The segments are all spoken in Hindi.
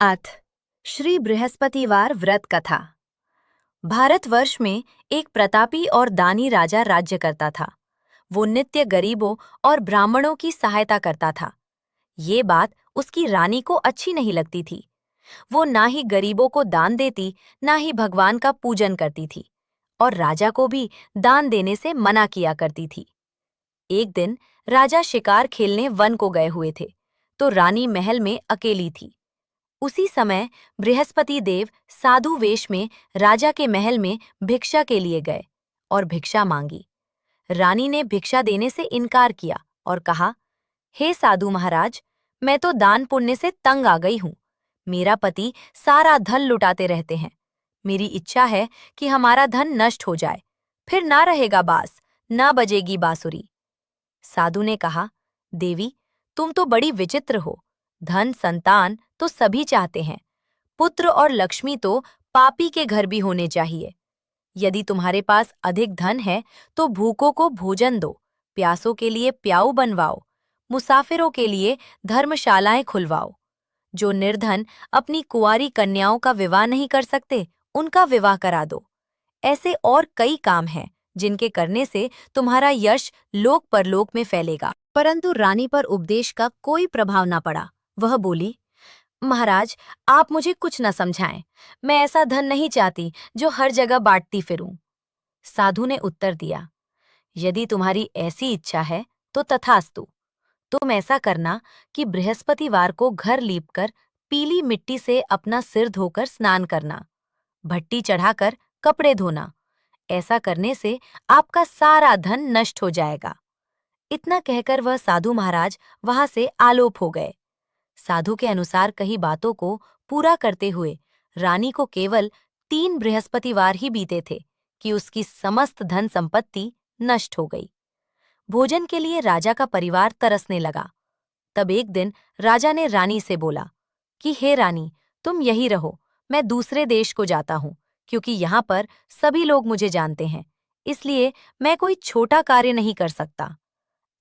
अथ श्री बृहस्पतिवार व्रत कथा। भारतवर्ष में एक प्रतापी और दानी राजा राज्य करता था। वो नित्य गरीबों और ब्राह्मणों की सहायता करता था। ये बात उसकी रानी को अच्छी नहीं लगती थी। वो ना ही गरीबों को दान देती, ना ही भगवान का पूजन करती थी, और राजा को भी दान देने से मना किया करती थी। एक दिन राजा शिकार खेलने वन को गए हुए थे, तो रानी महल में अकेली थी। उसी समय बृहस्पति देव साधु वेश में राजा के महल में भिक्षा के लिए गए और भिक्षा मांगी। रानी ने भिक्षा देने से इनकार किया और कहा, हे साधु महाराज, मैं तो दान पुण्य से तंग आ गई हूँ। मेरा पति सारा धन लुटाते रहते हैं। मेरी इच्छा है कि हमारा धन नष्ट हो जाए, फिर ना रहेगा बास, ना बजेगी बांसुरी। साधु ने कहा, देवी, तुम तो बड़ी विचित्र हो। धन संतान तो सभी चाहते हैं, पुत्र और लक्ष्मी तो पापी के घर भी होने चाहिए। यदि तुम्हारे पास अधिक धन है तो भूखों को भोजन दो, प्यासों के लिए प्याऊ बनवाओ, मुसाफिरों के लिए धर्मशालाएं खुलवाओ। जो निर्धन अपनी कुंवारी कन्याओं का विवाह नहीं कर सकते, उनका विवाह करा दो। ऐसे और कई काम हैं जिनके करने से तुम्हारा यश लोक परलोक में फैलेगा। परंतु रानी पर उपदेश का कोई प्रभाव न पड़ा। वह बोली, महाराज, आप मुझे कुछ न समझाएं। मैं ऐसा धन नहीं चाहती जो हर जगह बांटती फिरूं। साधु ने उत्तर दिया, यदि तुम्हारी ऐसी इच्छा है तो तथास्तु। तुम ऐसा करना कि बृहस्पतिवार को घर लीपकर पीली मिट्टी से अपना सिर धोकर स्नान करना, भट्टी चढ़ाकर कपड़े धोना। ऐसा करने से आपका सारा धन नष्ट हो जाएगा। इतना कहकर वह साधु महाराज वहां से आलोप हो गए। साधु के अनुसार कही बातों को पूरा करते हुए रानी को केवल 3 बृहस्पतिवार ही बीते थे कि उसकी समस्त धन संपत्ति नष्ट हो गई। भोजन के लिए राजा का परिवार तरसने लगा। तब एक दिन राजा ने रानी से बोला कि हे रानी, तुम यही रहो, मैं दूसरे देश को जाता हूँ, क्योंकि यहाँ पर सभी लोग मुझे जानते हैं, इसलिए मैं कोई छोटा कार्य नहीं कर सकता।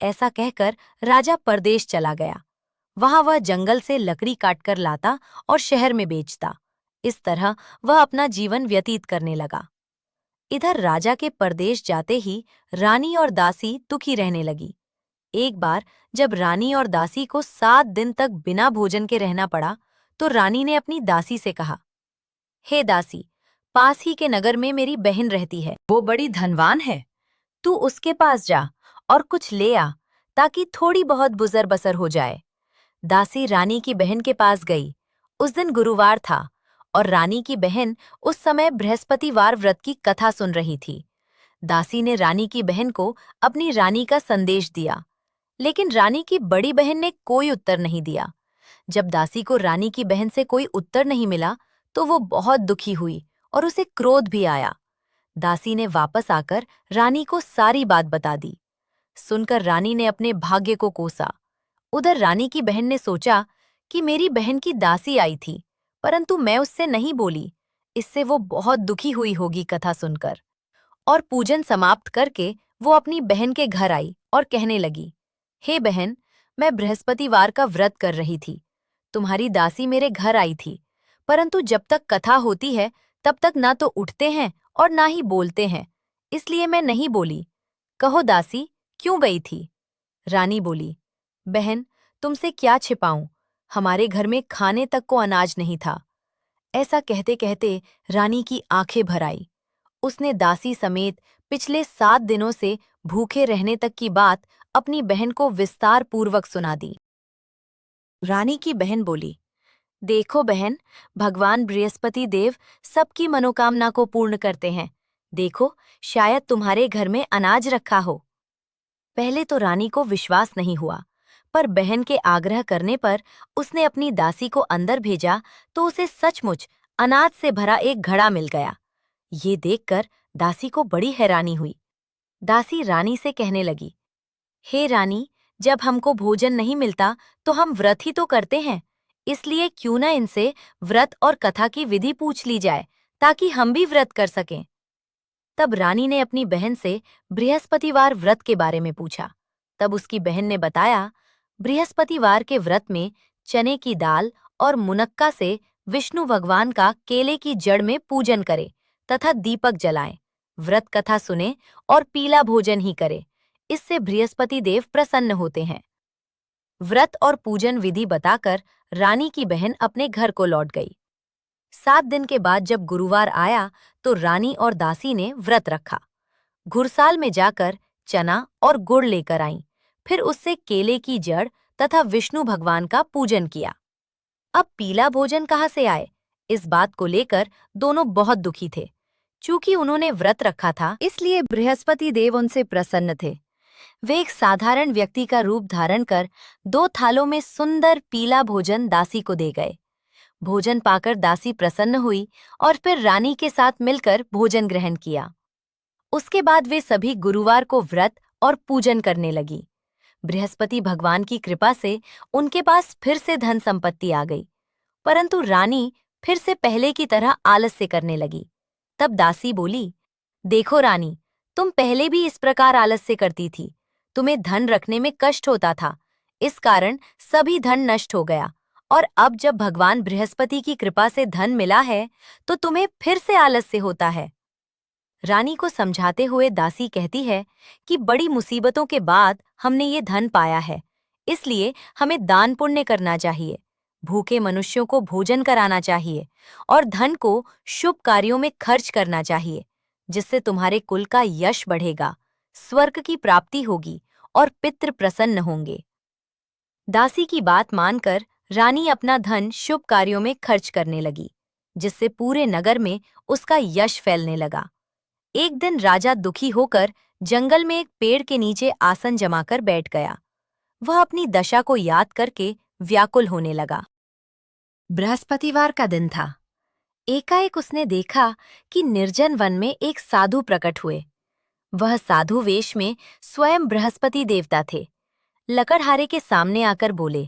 ऐसा कहकर राजा परदेश चला गया। वहां वह जंगल से लकड़ी काटकर लाता और शहर में बेचता। इस तरह वह अपना जीवन व्यतीत करने लगा। इधर राजा के परदेश जाते ही रानी और दासी दुखी रहने लगी। एक बार जब रानी और दासी को 7 दिन तक बिना भोजन के रहना पड़ा, तो रानी ने अपनी दासी से कहा, हे दासी, पास ही के नगर में मेरी बहन रहती है। वो बड़ी धनवान है। तू उसके पास जा और कुछ ले आ, ताकि थोड़ी बहुत गुजर बसर हो जाए। दासी रानी की बहन के पास गई। उस दिन गुरुवार था और रानी की बहन उस समय बृहस्पतिवार व्रत की कथा सुन रही थी। दासी ने रानी की बहन को अपनी रानी का संदेश दिया, लेकिन रानी की बड़ी बहन ने कोई उत्तर नहीं दिया। जब दासी को रानी की बहन से कोई उत्तर नहीं मिला, तो वो बहुत दुखी हुई और उसे क्रोध भी आया। दासी ने वापस आकर रानी को सारी बात बता दी। सुनकर रानी ने अपने भाग्य को कोसा। उधर रानी की बहन ने सोचा कि मेरी बहन की दासी आई थी, परंतु मैं उससे नहीं बोली। इससे वो बहुत दुखी हुई होगी कथा सुनकर। और पूजन समाप्त करके वो अपनी बहन के घर आई और कहने लगी, हे बहन, मैं बृहस्पतिवार का व्रत कर रही थी। तुम्हारी दासी मेरे घर आई थी, परंतु जब तक कथा होती है तब तक ना तो उठते हैं और ना ही बोलते हैं, इसलिए मैं नहीं बोली। कहो दासी, क्यों गई थी? रानी बोली, बहन, तुमसे क्या छिपाऊं, हमारे घर में खाने तक को अनाज नहीं था। ऐसा कहते कहते रानी की आंखें भर आई। उसने दासी समेत पिछले 7 दिनों से भूखे रहने तक की बात अपनी बहन को विस्तार पूर्वक सुना दी। रानी की बहन बोली, देखो बहन, भगवान बृहस्पति देव सबकी मनोकामना को पूर्ण करते हैं। देखो, शायद तुम्हारे घर में अनाज रखा हो। पहले तो रानी को विश्वास नहीं हुआ, पर बहन के आग्रह करने पर उसने अपनी दासी को अंदर भेजा तो उसे सचमुच अनाज से भरा एक घड़ा मिल गया। ये देखकर दासी को बड़ी हैरानी हुई। दासी रानी से कहने लगी, हे रानी, जब हमको भोजन नहीं मिलता तो हम व्रत ही तो करते हैं, इसलिए क्यों न इनसे व्रत और कथा की विधि पूछ ली जाए, ताकि हम भी व्रत कर सकें। तब रानी ने अपनी बहन से बृहस्पतिवार व्रत के बारे में पूछा। तब उसकी बहन ने बताया, बृहस्पतिवार के व्रत में चने की दाल और मुनक्का से विष्णु भगवान का केले की जड़ में पूजन करे तथा दीपक जलाएं। व्रत कथा सुने और पीला भोजन ही करे। इससे बृहस्पति देव प्रसन्न होते हैं। व्रत और पूजन विधि बताकर रानी की बहन अपने घर को लौट गई। 7 दिन के बाद जब गुरुवार आया तो रानी और दासी ने व्रत रखा। घुड़साल में जाकर चना और गुड़ लेकर आईं, फिर उससे केले की जड़ तथा विष्णु भगवान का पूजन किया। अब पीला भोजन कहाँ से आए, इस बात को लेकर दोनों बहुत दुखी थे। चूंकि उन्होंने व्रत रखा था, इसलिए बृहस्पति देव उनसे प्रसन्न थे। वे एक साधारण व्यक्ति का रूप धारण कर 2 थालों में सुंदर पीला भोजन दासी को दे गए। भोजन पाकर दासी प्रसन्न हुई और फिर रानी के साथ मिलकर भोजन ग्रहण किया। उसके बाद वे सभी गुरुवार को व्रत और पूजन करने लगी। बृहस्पति भगवान की कृपा से उनके पास फिर से धन संपत्ति आ गई, परंतु रानी फिर से पहले की तरह आलस्य करने लगी। तब दासी बोली, देखो रानी, तुम पहले भी इस प्रकार आलस्य करती थी। तुम्हें धन रखने में कष्ट होता था, इस कारण सभी धन नष्ट हो गया, और अब जब भगवान बृहस्पति की कृपा से धन मिला है तो तुम्हें फिर से आलस्य होता है। रानी को समझाते हुए दासी कहती है कि बड़ी मुसीबतों के बाद हमने ये धन पाया है, इसलिए हमें दान पुण्य करना चाहिए, भूखे मनुष्यों को भोजन कराना चाहिए और धन को शुभ कार्यों में खर्च करना चाहिए, जिससे तुम्हारे कुल का यश बढ़ेगा, स्वर्ग की प्राप्ति होगी और पितृ प्रसन्न होंगे। दासी की बात मानकर रानी अपना धन शुभ कार्यों में खर्च करने लगी, जिससे पूरे नगर में उसका यश फैलने लगा। एक दिन राजा दुखी होकर जंगल में एक पेड़ के नीचे आसन जमाकर बैठ गया। वह अपनी दशा को याद करके व्याकुल होने लगा। बृहस्पतिवार का दिन था। एकाएक उसने देखा कि निर्जन वन में एक साधु प्रकट हुए। वह साधु वेश में स्वयं बृहस्पति देवता थे। लकड़हारे के सामने आकर बोले,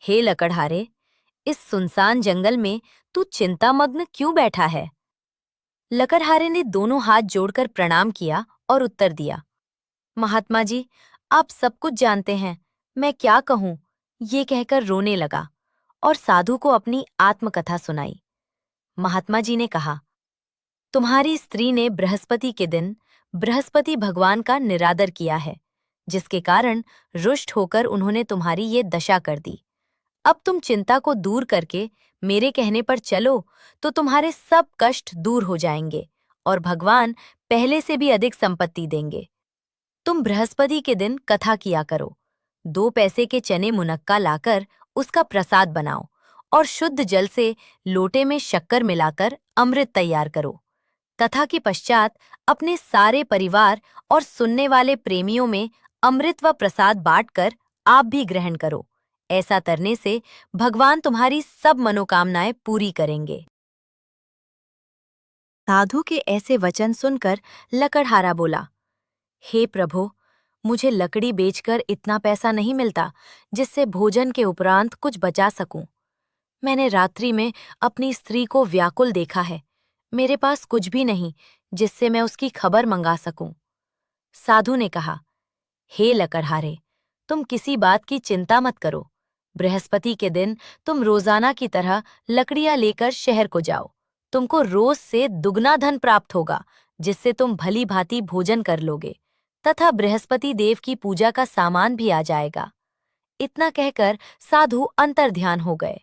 हे लकड़हारे, इस सुनसान जंगल में तू चिंतामग्न क्यों बैठा है? लकड़हारे ने दोनों हाथ जोड़कर प्रणाम किया और उत्तर दिया, महात्मा जी, आप सब कुछ जानते हैं, मैं क्या कहूँ? ये कहकर रोने लगा और साधु को अपनी आत्मकथा सुनाई। महात्मा जी ने कहा, तुम्हारी स्त्री ने बृहस्पति के दिन बृहस्पति भगवान का निरादर किया है, जिसके कारण रुष्ट होकर उन्होंने तुम्हारी ये दशा कर दी। अब तुम चिंता को दूर करके मेरे कहने पर चलो तो तुम्हारे सब कष्ट दूर हो जाएंगे और भगवान पहले से भी अधिक संपत्ति देंगे। तुम बृहस्पति के दिन कथा किया करो, 2 पैसे के चने मुनक्का लाकर उसका प्रसाद बनाओ और शुद्ध जल से लोटे में शक्कर मिलाकर अमृत तैयार करो। कथा के पश्चात अपने सारे परिवार और सुनने वाले प्रेमियों में अमृत व प्रसाद बांटकर आप भी ग्रहण करो। ऐसा करने से भगवान तुम्हारी सब मनोकामनाएं पूरी करेंगे। साधु के ऐसे वचन सुनकर लकड़हारा बोला, हे प्रभु, मुझे लकड़ी बेचकर इतना पैसा नहीं मिलता जिससे भोजन के उपरांत कुछ बचा सकूं। मैंने रात्रि में अपनी स्त्री को व्याकुल देखा है। मेरे पास कुछ भी नहीं जिससे मैं उसकी खबर मंगा सकूं। साधु ने कहा, हे लकड़हारे, तुम किसी बात की चिंता मत करो। बृहस्पति के दिन तुम रोजाना की तरह लकड़ियां लेकर शहर को जाओ। तुमको रोज से दुगना धन प्राप्त होगा, जिससे तुम भली भांति भोजन कर लोगे तथा बृहस्पति देव की पूजा का सामान भी आ जाएगा। इतना कहकर साधु अंतर्ध्यान हो गए।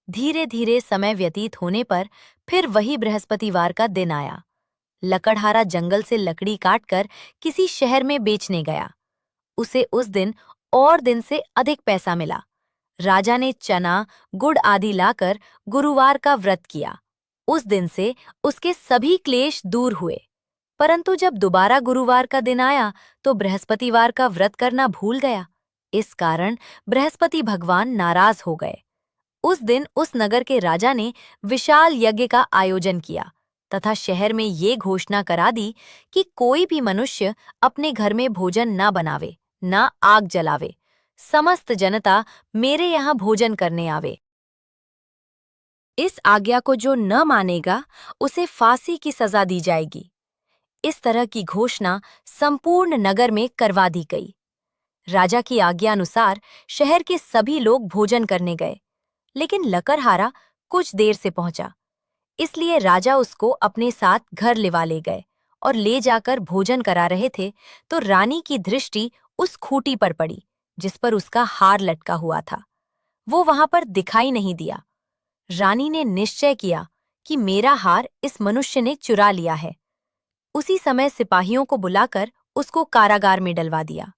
धीरे धीरे समय व्यतीत होने पर फिर वही बृहस्पतिवार का दिन आया। लकड़हारा जंगल से लकड़ी काटकर किसी शहर में बेचने गया। उसे उस दिन और दिन से अधिक पैसा मिला। राजा ने चना, गुड़ आदि लाकर गुरुवार का व्रत किया। उस दिन से उसके सभी क्लेश दूर हुए। परंतु जब दोबारा गुरुवार का दिन आया तो बृहस्पतिवार का व्रत करना भूल गया। इस कारण बृहस्पति भगवान नाराज हो गए। उस दिन उस नगर के राजा ने विशाल यज्ञ का आयोजन किया तथा शहर में ये घोषणा करा दी कि कोई भी मनुष्य अपने घर में भोजन न बनावे, न आग जलावे। समस्त जनता मेरे यहाँ भोजन करने आवे। इस आज्ञा को जो न मानेगा उसे फांसी की सजा दी जाएगी। इस तरह की घोषणा संपूर्ण नगर में करवा दी गई। राजा की आज्ञा अनुसार शहर के सभी लोग भोजन करने गए। लेकिन लकड़हारा कुछ देर से पहुंचा। इसलिए राजा उसको अपने साथ घर लिवा ले गए और ले जाकर भोजन करा रहे थे तो रानी की दृष्टि उस खूंटी पर पड़ी जिस पर उसका हार लटका हुआ था। वो वहां पर दिखाई नहीं दिया। रानी ने निश्चय किया कि मेरा हार इस मनुष्य ने चुरा लिया है। उसी समय सिपाहियों को बुलाकर उसको कारागार में डलवा दिया।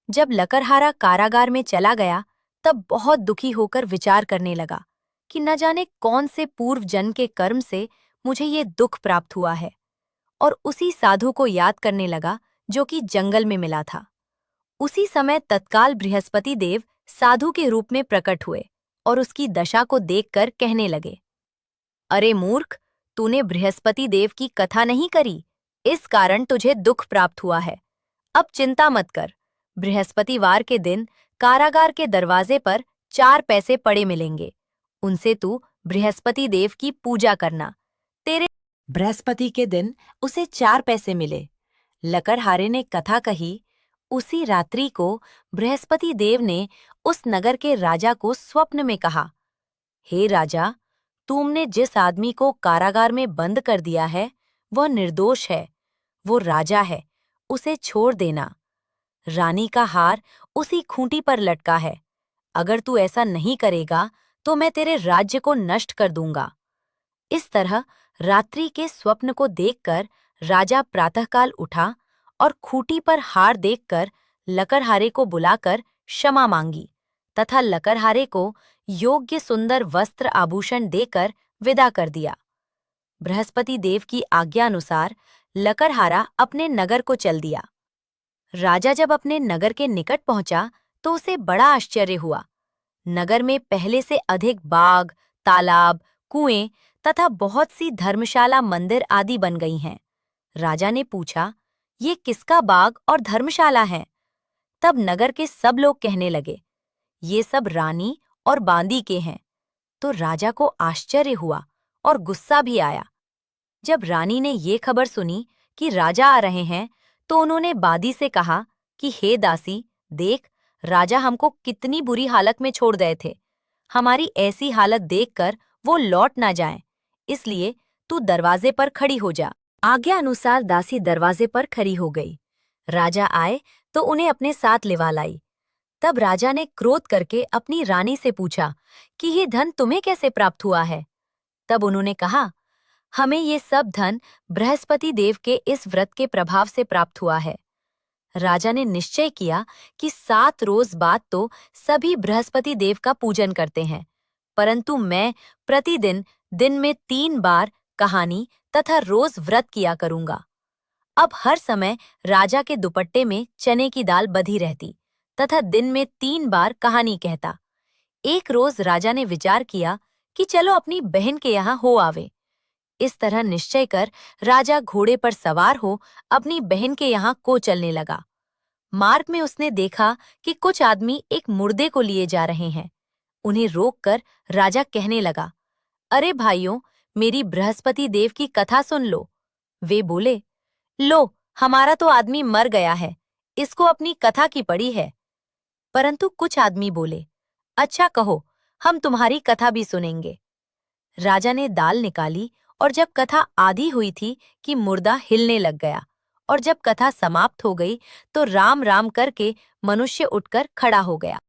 जब लकड़हारा कारागार में चला गया तब बहुत दुखी होकर विचार करने लगा कि न जाने कौन से पूर्व जन्म के कर्म से मुझे ये दुख प्राप्त हुआ है, और उसी साधु को याद करने लगा जो कि जंगल में मिला था। उसी समय तत्काल बृहस्पति देव साधु के रूप में प्रकट हुए और उसकी दशा को देखकर कहने लगे, अरे मूर्ख, तूने बृहस्पति देव की कथा नहीं करी, इस कारण तुझे दुख प्राप्त हुआ है। अब चिंता मत कर, बृहस्पतिवार के दिन कारागार के दरवाजे पर 4 पैसे पड़े मिलेंगे, उनसे तू बृहस्पति देव की पूजा करना। तेरे बृहस्पति के दिन उसे 4 पैसे मिले। लकड़हारे ने कथा कही। उसी रात्रि को बृहस्पति देव ने उस नगर के राजा को स्वप्न में कहा, हे राजा, तुमने जिस आदमी को कारागार में बंद कर दिया है वह निर्दोष है, वो राजा है, उसे छोड़ देना। रानी का हार उसी खूंटी पर लटका है। अगर तू ऐसा नहीं करेगा तो मैं तेरे राज्य को नष्ट कर दूंगा। इस तरह रात्रि के स्वप्न को देखकर राजा प्रातःकाल उठा और खूंटी पर हार देखकर लकड़हारे को बुलाकर क्षमा मांगी तथा लकड़हारे को योग्य सुंदर वस्त्र आभूषण देकर विदा कर दिया। बृहस्पति देव की आज्ञा अनुसार लकड़हारा अपने नगर को चल दिया। राजा जब अपने नगर के निकट पहुंचा तो उसे बड़ा आश्चर्य हुआ। नगर में पहले से अधिक बाग, तालाब, कुएं तथा बहुत सी धर्मशाला, मंदिर आदि बन गई हैं। राजा ने पूछा, ये किसका बाग और धर्मशाला है? तब नगर के सब लोग कहने लगे, ये सब रानी और बांदी के हैं। तो राजा को आश्चर्य हुआ और गुस्सा भी आया। जब रानी ने ये खबर सुनी कि राजा आ रहे हैं तो उन्होंने बादी से कहा कि हे दासी, देख, राजा हमको कितनी बुरी हालत में छोड़ गए थे। हमारी ऐसी हालत देखकर वो लौट ना जाएं, इसलिए तू दरवाजे पर खड़ी हो जा। आज्ञा अनुसार दासी दरवाजे पर खड़ी हो गई। राजा आए तो उन्हें अपने साथ लिवा लाई। तब राजा ने क्रोध करके अपनी रानी से पूछा कि ये धन तुम्हें कैसे प्राप्त हुआ है? तब उन्होंने कहा, हमें ये सब धन बृहस्पति देव के इस व्रत के प्रभाव से प्राप्त हुआ है। राजा ने निश्चय किया कि 7 रोज बाद तो सभी बृहस्पति देव का पूजन करते हैं, परंतु मैं प्रतिदिन दिन में 3 बार कहानी तथा रोज व्रत किया करूंगा। अब हर समय राजा के दुपट्टे में चने की दाल बधी रहती तथा दिन में 3 बार कहानी कहता। एक रोज राजा ने विचार किया कि चलो अपनी बहन के यहाँ हो आवे। इस तरह निश्चय कर राजा घोड़े पर सवार हो अपनी बहन के यहाँ को चलने लगा। मार्ग में उसने देखा कि कुछ आदमी एक मुर्दे को लिए जा रहे हैं। उन्हें रोककर राजा कहने लगा, अरे भाइयों, मेरी बृहस्पति देव की कथा सुन लो। वे बोले, लो, हमारा तो आदमी मर गया है, इसको अपनी कथा की पड़ी है। परंतु कुछ आदमी बोले, अच्छा कहो, हम तुम्हारी कथा भी सुनेंगे। राजा ने दाल निकाली और जब कथा आधी हुई थी कि मुर्दा हिलने लग गया, और जब कथा समाप्त हो गई तो राम राम करके मनुष्य उठकर खड़ा हो गया।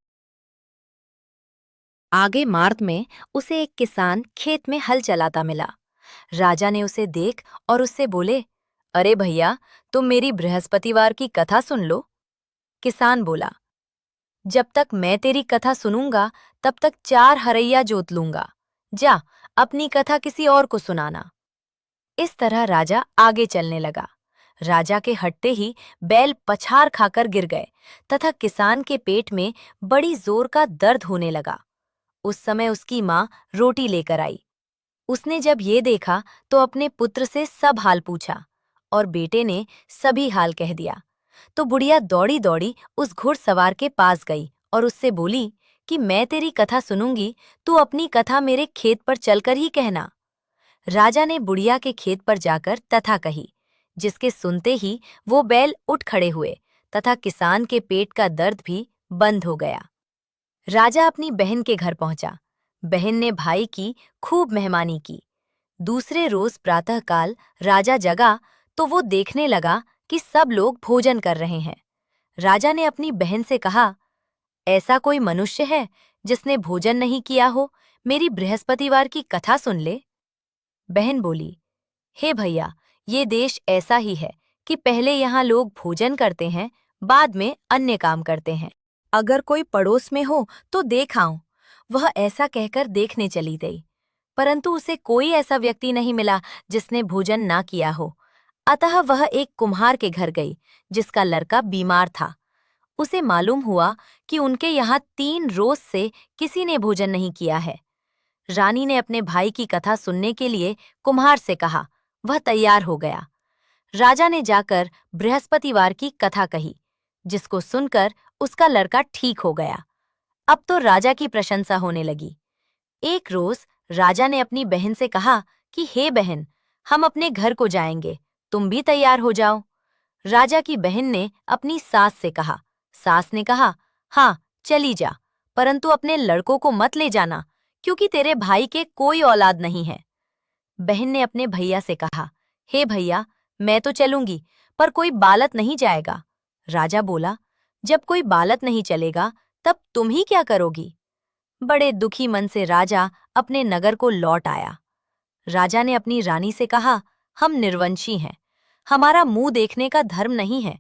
आगे मार्ग में उसे एक किसान खेत में हल चलाता मिला। राजा ने उसे देख और उससे बोले, अरे भैया, तुम मेरी बृहस्पतिवार की कथा सुन लो। किसान बोला, जब तक मैं तेरी कथा सुनूंगा तब तक 4 हरैया जोत लूंगा। जा, अपनी कथा किसी और को सुनाना। इस तरह राजा आगे चलने लगा। राजा के हटते ही बैल पछाड़ खाकर गिर गए तथा किसान के पेट में बड़ी जोर का दर्द होने लगा। उस समय उसकी माँ रोटी लेकर आई। उसने जब ये देखा तो अपने पुत्र से सब हाल पूछा और बेटे ने सभी हाल कह दिया। तो बुढ़िया दौड़ी दौड़ी उस घुड़सवार के पास गई और उससे बोली कि मैं तेरी कथा सुनूंगी, तू अपनी कथा मेरे खेत पर चलकर ही कहना। राजा ने बुढ़िया के खेत पर जाकर कथा कही, जिसके सुनते ही वो बैल उठ खड़े हुए तथा किसान के पेट का दर्द भी बंद हो गया। राजा अपनी बहन के घर पहुंचा। बहन ने भाई की खूब मेहमानी की। दूसरे रोज प्रातःकाल राजा जगा तो वो देखने लगा कि सब लोग भोजन कर रहे हैं। राजा ने अपनी बहन से कहा, ऐसा कोई मनुष्य है जिसने भोजन नहीं किया हो? मेरी बृहस्पतिवार की कथा सुन ले। बहन बोली, हे भैया, ये देश ऐसा ही है कि पहले यहाँ लोग भोजन करते हैं, बाद में अन्य काम करते हैं। अगर कोई पड़ोस में हो तो देख आऊं। वह ऐसा कहकर देखने चली गई, परंतु उसे कोई ऐसा व्यक्ति नहीं मिला जिसने भोजन ना किया हो। अतः वह एक कुम्हार के घर गई जिसका लड़का बीमार था। उसे मालूम हुआ कि उनके यहाँ 3 रोज से किसी ने भोजन नहीं किया है। रानी ने अपने भाई की कथा सुनने के लिए कुम्हार से कहा। वह तैयार हो गया। राजा ने जाकर बृहस्पतिवार की कथा कही, जिसको सुनकर उसका लड़का ठीक हो गया। अब तो राजा की प्रशंसा होने लगी। एक रोज राजा ने अपनी बहन से कहा कि हे बहन, हम अपने घर को जाएंगे, तुम भी तैयार हो जाओ। राजा की बहन ने अपनी सास से कहा। सास ने कहा, हाँ चली जा, परंतु अपने लड़कों को मत ले जाना, क्योंकि तेरे भाई के कोई औलाद नहीं है। बहन ने अपने भैया से कहा, हे भैया, मैं तो चलूंगी, पर कोई बालक नहीं जाएगा। राजा बोला, जब कोई बालक नहीं चलेगा तब तुम ही क्या करोगी? बड़े दुखी मन से राजा अपने नगर को लौट आया। राजा ने अपनी रानी से कहा, हम निर्वंशी हैं, हमारा मुंह देखने का धर्म नहीं है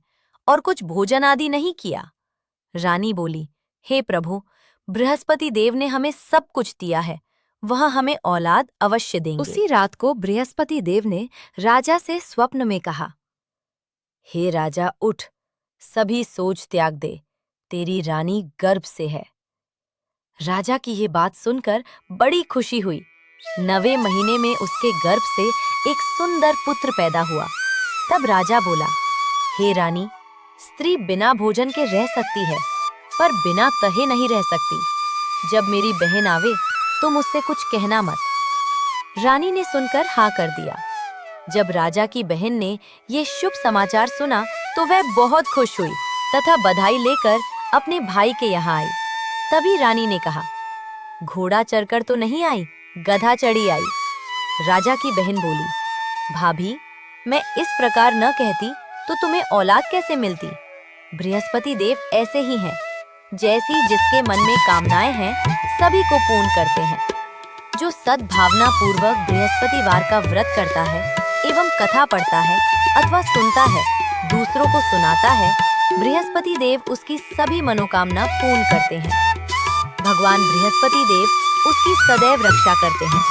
और कुछ भोजन आदि नहीं किया। रानी बोली, हे प्रभु, बृहस्पति देव ने हमें सब कुछ दिया है, वह हमें औलाद अवश्य देंगे। उसी रात को बृहस्पति देव ने राजा से स्वप्न में कहा, हे राजा उठ, सभी सोच त्याग दे, तेरी रानी गर्भ से है। राजा की ये बात सुनकर बड़ी खुशी हुई। 9वें महीने में उसके गर्भ से एक सुंदर पुत्र पैदा हुआ। तब राजा बोला, हे रानी, स्त्री बिना भोजन के रह सकती है, पर बिना कहे नहीं रह सकती। जब मेरी बहन आवे तुम उससे कुछ कहना मत। रानी ने सुनकर हाँ कर दिया। जब राजा की बहन ने ये शुभ समाचार सुना तो वह बहुत खुश हुई तथा बधाई लेकर अपने भाई के यहाँ आई। तभी रानी ने कहा, घोड़ा चढ़कर तो नहीं आई, गधा चढ़ी आई। राजा की बहन बोली, भाभी, मैं इस प्रकार न कहती तो तुम्हें औलाद कैसे मिलती? बृहस्पति देव ऐसे ही हैं, जैसी जिसके मन में कामनाएं हैं सभी को पूर्ण करते हैं। जो सद्भावना पूर्वक बृहस्पतिवार का व्रत करता है एवं कथा पढ़ता है अथवा सुनता है, दूसरों को सुनाता है, बृहस्पति देव उसकी सभी मनोकामना पूर्ण करते हैं। भगवान बृहस्पति देव उसकी सदैव रक्षा करते हैं।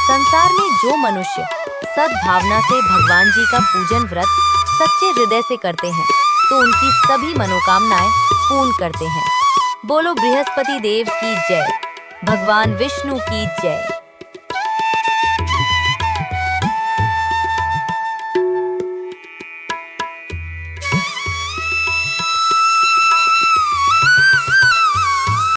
संसार में जो मनुष्य सद्भावना से भगवान जी का पूजन व्रत सच्चे हृदय से करते हैं तो उनकी सभी मनोकामनाएं पूर्ण करते हैं। बोलो बृहस्पति देव की जय, भगवान विष्णु की जय।